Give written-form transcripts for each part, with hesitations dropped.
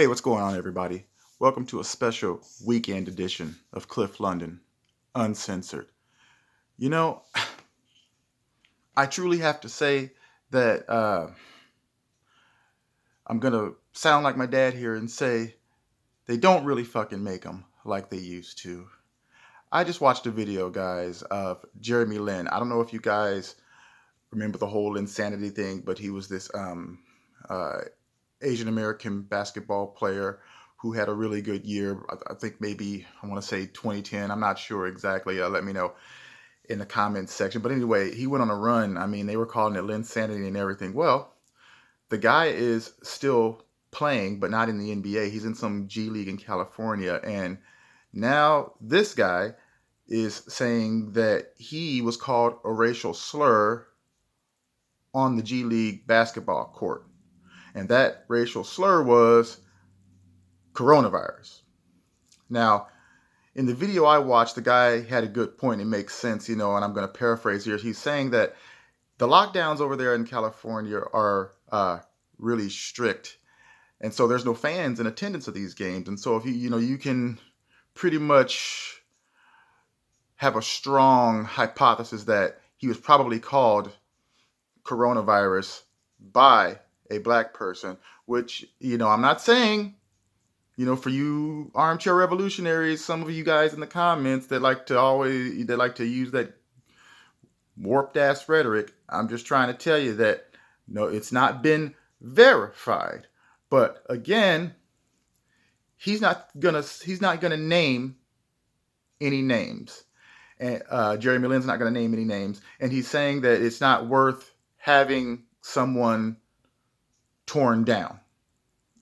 Hey, what's going on, everybody? Welcome to a special weekend edition of Cliff London, Uncensored. You know, I truly have to say that I'm going to sound like my dad here and say they don't really fucking make them like they used to. I just watched a video, guys, of Jeremy Lin. I don't know if you guys remember the whole Linsanity thing, but he was this uh, Asian American basketball player who had a really good year. I think maybe I want to say 2010. I'm not sure exactly. Let me know in the comments section. But anyway, he went on a run. I mean, they were calling it Linsanity and everything. Well, the guy is still playing, but not in the NBA. He's in some G League in California. And now this guy is saying that he was called a racial slur on the G League basketball court. And that racial slur was coronavirus. Now, in the video I watched, the guy had a good point. It makes sense, and I'm going to paraphrase here. He's saying that the lockdowns over there in California are really strict. And so there's no fans in attendance of these games. And so if you can pretty much have a strong hypothesis that he was probably called coronavirus by a black person, which, I'm not saying, for you armchair revolutionaries, some of you guys in the comments that like to use that warped ass rhetoric, I'm just trying to tell you that no, it's not been verified. But again, he's not gonna name any names. And Jeremy Lin's not gonna name any names. And he's saying that it's not worth having someone torn down.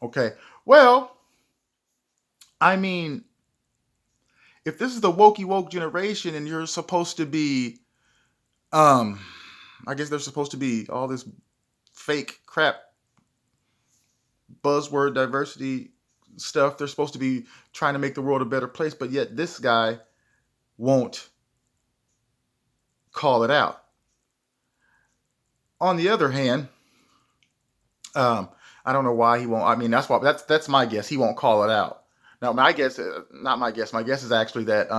Okay. Well, I mean, if this is the woke generation and you're supposed to be, I guess there's supposed to be all this fake crap buzzword diversity stuff. They're supposed to be trying to make the world a better place, but yet this guy won't call it out. On the other hand, I don't know why he won't. I mean, that's my guess. He won't call it out. Now, my guess, not my guess. My guess is actually that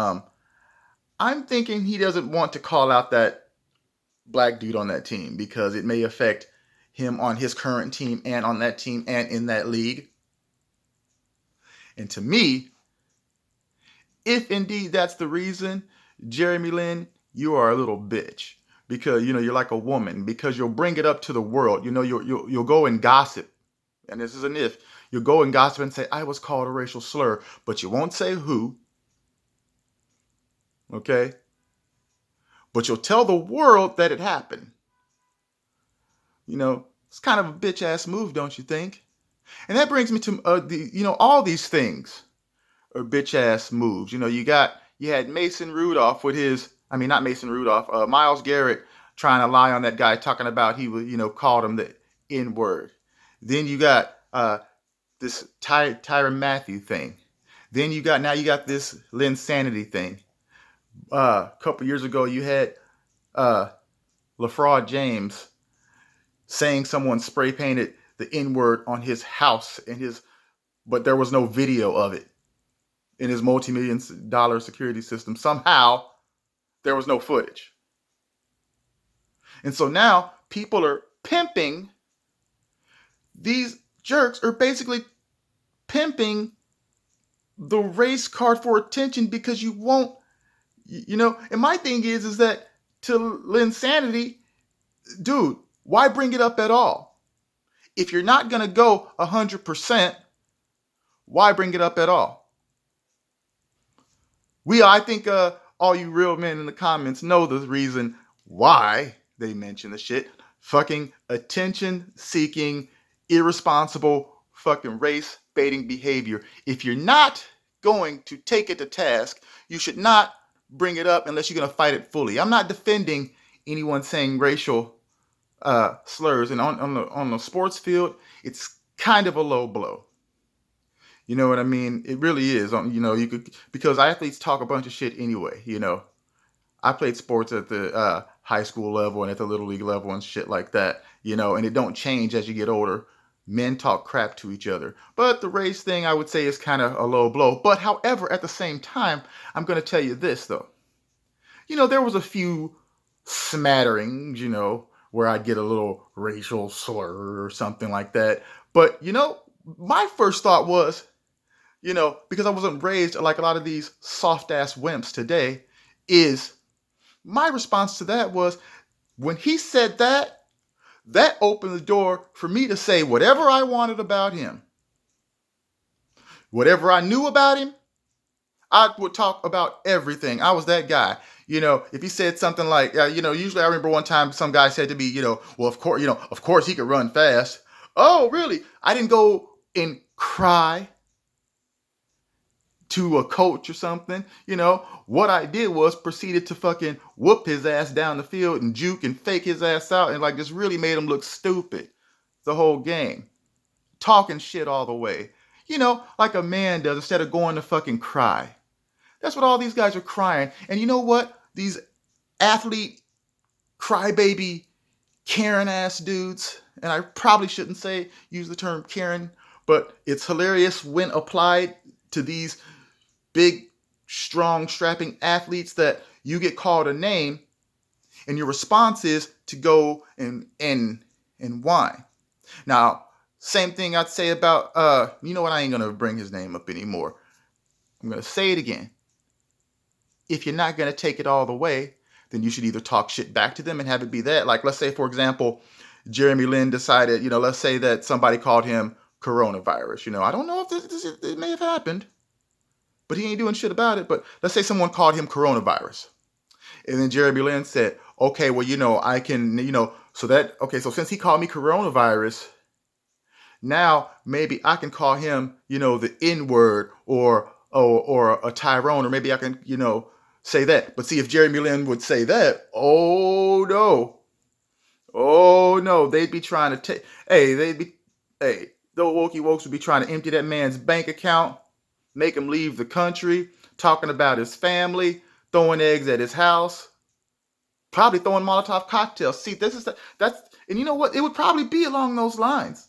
I'm thinking he doesn't want to call out that black dude on that team because it may affect him on his current team and on that team and in that league. And to me, if indeed that's the reason, Jeremy Lin, you are a little bitch because you're like a woman because you'll bring it up to the world. You'll go and gossip, and this is an if. You'll go and gossip and say, I was called a racial slur, but you won't say who. Okay? But you'll tell the world that it happened. It's kind of a bitch ass move, don't you think? And that brings me to all these things are bitch ass moves. You had Mason Rudolph with not Mason Rudolph, Myles Garrett trying to lie on that guy talking about he was, called him the N word. Then you got this Tyrann Mathieu thing. Then you got this Linsanity thing. A couple years ago, you had LaFraud James saying someone spray painted the N word on his house but there was no video of it in his multi-million-dollar security system. Somehow there was no footage. And so now people are pimping. These jerks are basically pimping the race card for attention because you won't, and my thing is that to Linsanity, dude, why bring it up at all? If you're not going to go 100%, why bring it up at all? I think all you real men in the comments know the reason why they mention the shit. Fucking attention-seeking, irresponsible, fucking race-baiting behavior. If you're not going to take it to task, you should not bring it up unless you're going to fight it fully. I'm not defending anyone saying racial slurs, and on the sports field, it's kind of a low blow. You know what I mean? It really is. You could, because athletes talk a bunch of shit anyway. I played sports at the high school level and at the little league level and shit like that. And it don't change as you get older. men talk crap to each other. But the race thing, I would say, is kind of a low blow. But however, at the same time, I'm going to tell you this, though. There was a few smatterings, where I'd get a little racial slur or something like that. But, my first thought was, because I wasn't raised like a lot of these soft ass wimps today, is my response to that was when he said that, that opened the door for me to say whatever I wanted about him. Whatever I knew about him, I would talk about everything. I was that guy. If he said something like, usually I remember one time some guy said to me, well, of course he could run fast. Oh, really? I didn't go and cry to a coach or something. What I did was proceeded to fucking whoop his ass down the field and juke and fake his ass out and just really made him look stupid the whole game. Talking shit all the way. Like a man does instead of going to fucking cry. That's what all these guys are crying. And you know what? These athlete crybaby Karen ass dudes, and I probably shouldn't use the term Karen, but it's hilarious when applied to these big, strong, strapping athletes that you get called a name and your response is to go and whine. Now, same thing I'd say about, you know what? I ain't going to bring his name up anymore. I'm going to say it again. If you're not going to take it all the way, then you should either talk shit back to them and have it be that. Like, let's say, for example, Jeremy Lin decided, let's say that somebody called him coronavirus. I don't know if it may have happened, but he ain't doing shit about it. But let's say someone called him coronavirus. And then Jeremy Lin said, okay, well, I can, so since he called me coronavirus, now maybe I can call him, the N-word or a Tyrone, or maybe I can, say that. But see, if Jeremy Lin would say that, oh no, they'd be trying to take, the wokey wokes would be trying to empty that man's bank account, make him leave the country, talking about his family, throwing eggs at his house, probably throwing Molotov cocktails. See, and you know what? It would probably be along those lines.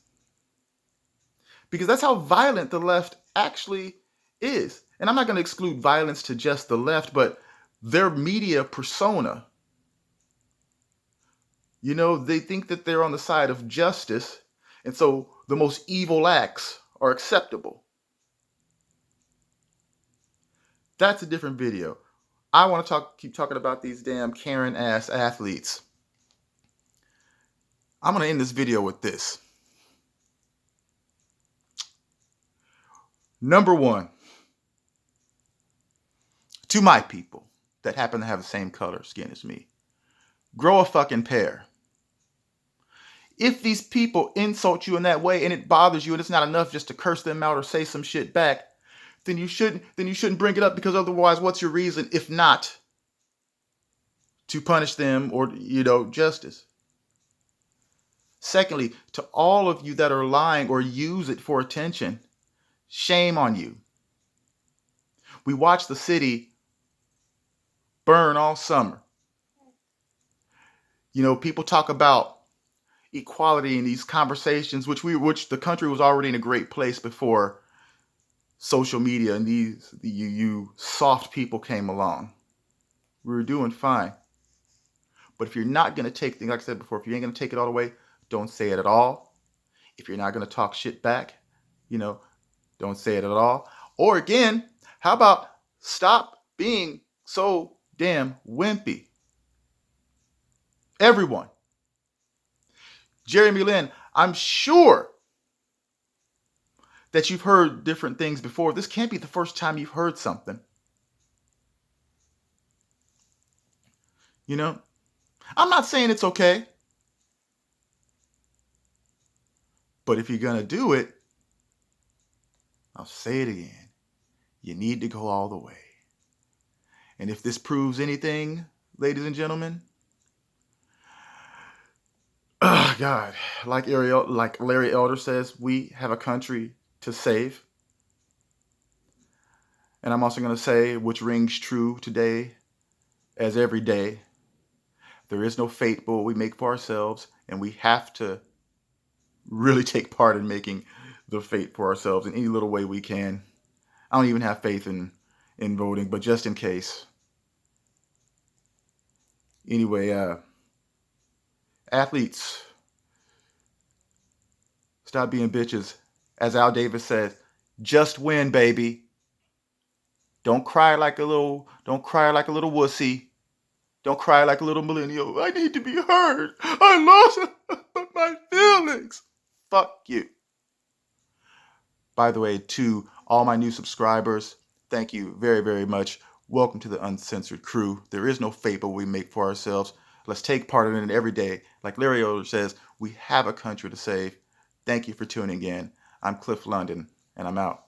Because that's how violent the left actually is. And I'm not going to exclude violence to just the left, but their media persona, they think that they're on the side of justice. And so the most evil acts are acceptable. That's a different video. I want to keep talking about these damn Karen ass athletes. I'm going to end this video with this. Number one, to my people that happen to have the same color skin as me, grow a fucking pair. If these people insult you in that way and it bothers you and it's not enough just to curse them out or say some shit back, then you shouldn't bring it up, because otherwise what's your reason if not to punish them or, justice? Secondly, to all of you that are lying or use it for attention, shame on you. We watched the city burn all summer. People talk about equality in these conversations, which the country was already in a great place before social media and you soft people came along. We were doing fine. But if you're not going to take things, like I said before, if you ain't going to take it all the way, don't say it at all. If you're not going to talk shit back, don't say it at all. Or again, how about stop being so damn wimpy? Everyone. Jeremy Lin, I'm sure that you've heard different things before. This can't be the first time you've heard something. I'm not saying it's okay. But if you're going to do it, I'll say it again. You need to go all the way. And if this proves anything, ladies and gentlemen, oh God, like Larry Elder says, we have a country to save. And I'm also going to say, which rings true today as every day, there is no fate but what we make for ourselves, and we have to really take part in making the fate for ourselves in any little way we can. I don't even have faith in voting, but just in case. Anyway, athletes, stop being bitches. As Al Davis says, just win, baby. Don't cry like a little wussy. Don't cry like a little millennial. I need to be heard. I lost my feelings. Fuck you. By the way, to all my new subscribers, thank you very, very much. Welcome to the Uncensored Crew. There is no fate but we make for ourselves. Let's take part in it every day. Like Larry Elder says, we have a country to save. Thank you for tuning in. I'm Cliff London, and I'm out.